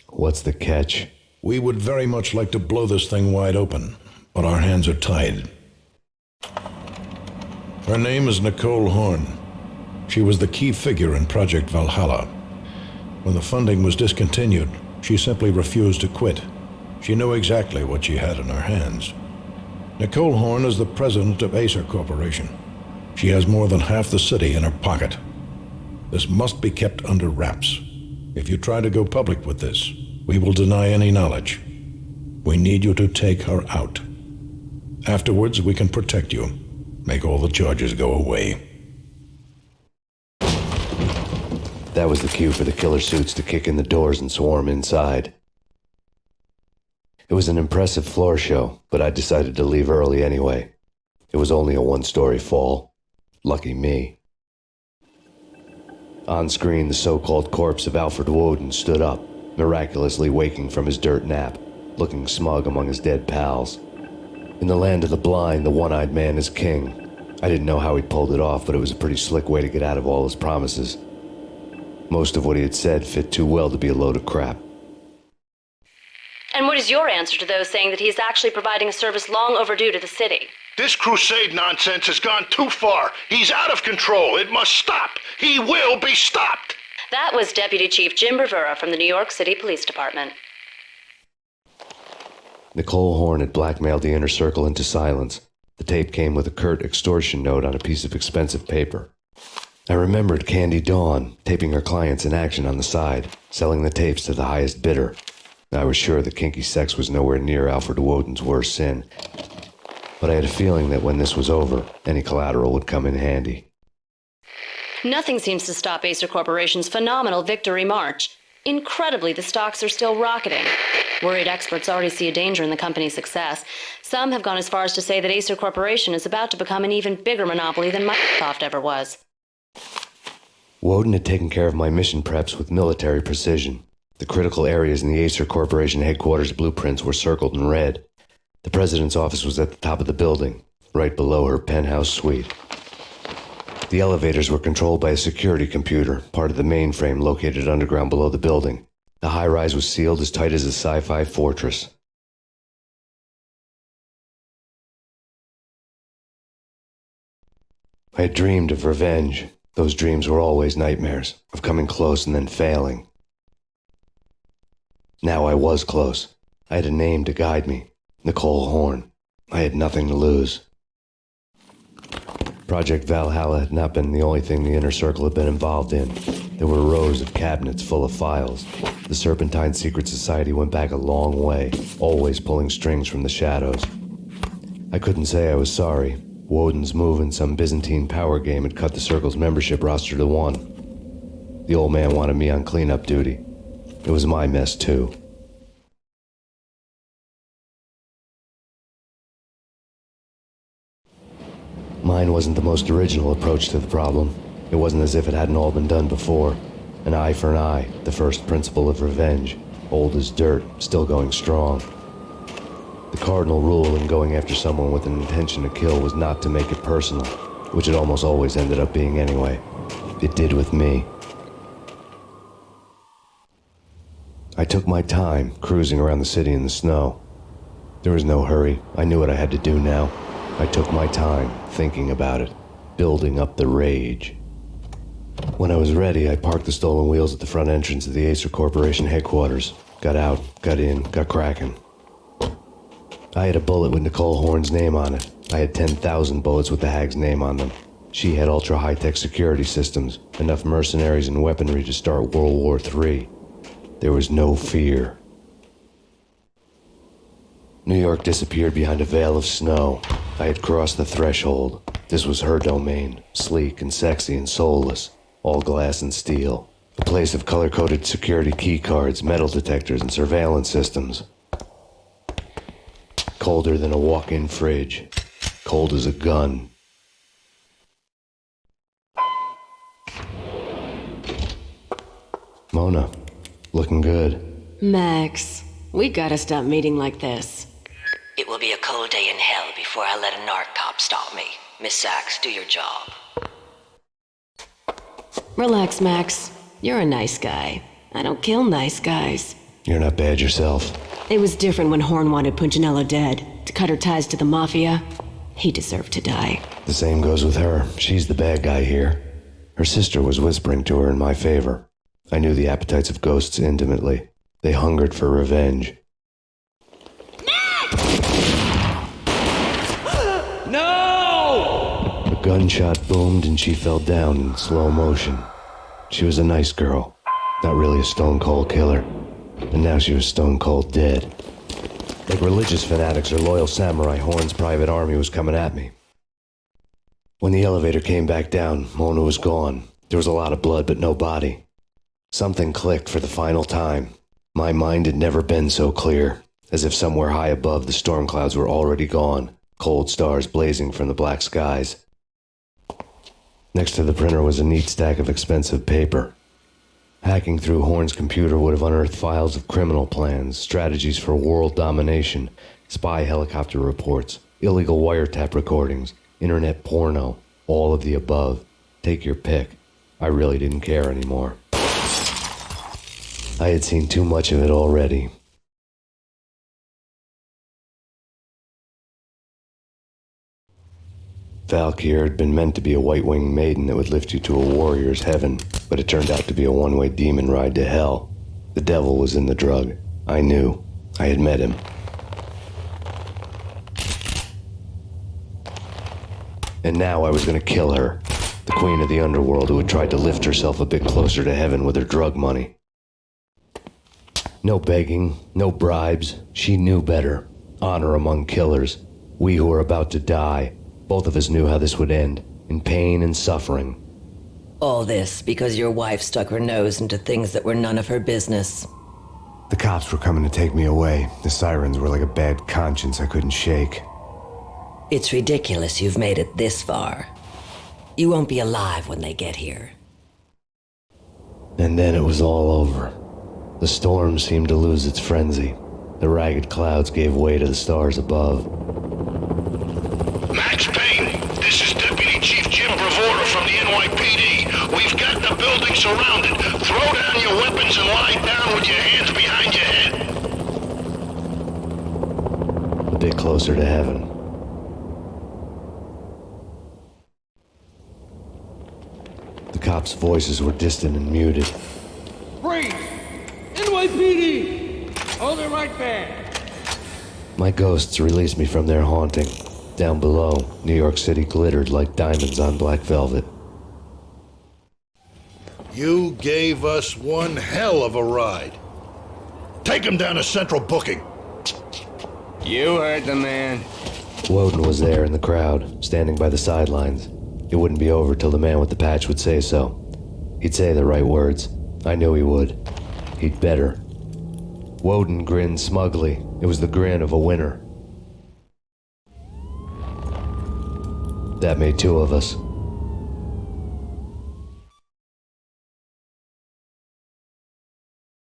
What's the catch? We would very much like to blow this thing wide open, but our hands are tied. Her name is Nicole Horn. She was the key figure in Project Valhalla. When the funding was discontinued, she simply refused to quit. She knew exactly what she had in her hands. Nicole Horn is the president of Acer Corporation. She has more than half the city in her pocket. This must be kept under wraps. If you try to go public with this, we will deny any knowledge. We need you to take her out. Afterwards, we can protect you. Make all the charges go away. That was the cue for the killer suits to kick in the doors and swarm inside. It was an impressive floor show, but I decided to leave early anyway. It was only a one-story fall. Lucky me. On screen, the so-called corpse of Alfred Woden stood up, miraculously waking from his dirt nap, looking smug among his dead pals. In the land of the blind, the one-eyed man is king. I didn't know how he pulled it off, but it was a pretty slick way to get out of all his promises. Most of what he had said fit too well to be a load of crap. And what is your answer to those saying that he's actually providing a service long overdue to the city? This crusade nonsense has gone too far. He's out of control. It must stop. He will be stopped. That was Deputy Chief Jim Rivera from the New York City Police Department. Nicole Horn had blackmailed the Inner Circle into silence. The tape came with a curt extortion note on a piece of expensive paper. I remembered Candy Dawn taping her clients in action on the side, selling the tapes to the highest bidder. I was sure that kinky sex was nowhere near Alfred Woden's worst sin, but I had a feeling that when this was over, any collateral would come in handy. Nothing seems to stop Acer Corporation's phenomenal victory march. Incredibly, the stocks are still rocketing. Worried experts already see a danger in the company's success. Some have gone as far as to say that Acer Corporation is about to become an even bigger monopoly than Microsoft ever was. Woden had taken care of my mission preps with military precision. The critical areas in the Acer Corporation headquarters blueprints were circled in red. The president's office was at the top of the building, right below her penthouse suite. The elevators were controlled by a security computer, part of the mainframe located underground below the building. The high-rise was sealed as tight as a sci-fi fortress. I had dreamed of revenge. Those dreams were always nightmares, of coming close and then failing. Now I was close. I had a name to guide me. Nicole Horn. I had nothing to lose. Project Valhalla had not been the only thing the Inner Circle had been involved in. There were rows of cabinets full of files. The Serpentine Secret Society went back a long way, always pulling strings from the shadows. I couldn't say I was sorry. Woden's move in some Byzantine power game had cut the Circle's membership roster to 1. The old man wanted me on cleanup duty. It was my mess, too. Mine wasn't the most original approach to the problem. It wasn't as if it hadn't all been done before. An eye for an eye, the first principle of revenge. Old as dirt, still going strong. The cardinal rule in going after someone with an intention to kill was not to make it personal, which it almost always ended up being anyway. It did with me. I took my time, cruising around the city in the snow. There was no hurry. I knew what I had to do now. I took my time, thinking about it, building up the rage. When I was ready, I parked the stolen wheels at the front entrance of the Acer Corporation headquarters. Got out, got in, got cracking. I had a bullet with Nicole Horn's name on it. I had 10,000 bullets with the Hag's name on them. She had ultra-high-tech security systems, enough mercenaries and weaponry to start World War III. There was no fear. New York disappeared behind a veil of snow. I had crossed the threshold. This was her domain, sleek and sexy and soulless, all glass and steel. A place of color-coded security keycards, metal detectors, and surveillance systems. Colder than a walk-in fridge. Cold as a gun. Mona, looking good. Max, we gotta stop meeting like this. It will be a cold day in hell before I let a narc cop stop me. Miss Sachs, do your job. Relax, Max. You're a nice guy. I don't kill nice guys. You're not bad yourself. It was different when Horn wanted Punchinello dead, to cut her ties to the Mafia. He deserved to die. The same goes with her. She's the bad guy here. Her sister was whispering to her in my favor. I knew the appetites of ghosts intimately. They hungered for revenge. No! A gunshot boomed and she fell down in slow motion. She was a nice girl, not really a stone-cold killer. And now she was stone-cold dead. Like religious fanatics or loyal samurai, Horn's private army was coming at me. When the elevator came back down, Mona was gone. There was a lot of blood, but no body. Something clicked for the final time. My mind had never been so clear, as if somewhere high above the storm clouds were already gone, cold stars blazing from the black skies. Next to the printer was a neat stack of expensive paper. Hacking through Horn's computer would have unearthed files of criminal plans, strategies for world domination, spy helicopter reports, illegal wiretap recordings, internet porno, all of the above. Take your pick. I really didn't care anymore. I had seen too much of it already. Valkyr had been meant to be a white-winged maiden that would lift you to a warrior's heaven, but it turned out to be a one-way demon ride to hell. The devil was in the drug. I knew. I had met him. And now I was going to kill her, the queen of the underworld who had tried to lift herself a bit closer to heaven with her drug money. No begging, no bribes. She knew better. Honor among killers. We who were about to die. Both of us knew how this would end, in pain and suffering. All this because your wife stuck her nose into things that were none of her business. The cops were coming to take me away. The sirens were like a bad conscience I couldn't shake. It's ridiculous you've made it this far. You won't be alive when they get here. And then it was all over. The storm seemed to lose its frenzy. The ragged clouds gave way to the stars above. Max Payne, this is Deputy Chief Jim Bravura from the NYPD. We've got the building surrounded. Throw down your weapons and lie down with your hands behind your head. A bit closer to heaven. The cops' voices were distant and muted. Freeze! NYPD! Hold it right there! My ghosts released me from their haunting. Down below, New York City glittered like diamonds on black velvet. You gave us one hell of a ride. Take him down to Central Booking. You heard the man. Woden was there in the crowd, standing by the sidelines. It wouldn't be over till the man with the patch would say so. He'd say the right words. I knew he would. He'd better. Woden grinned smugly. It was the grin of a winner. That made two of us.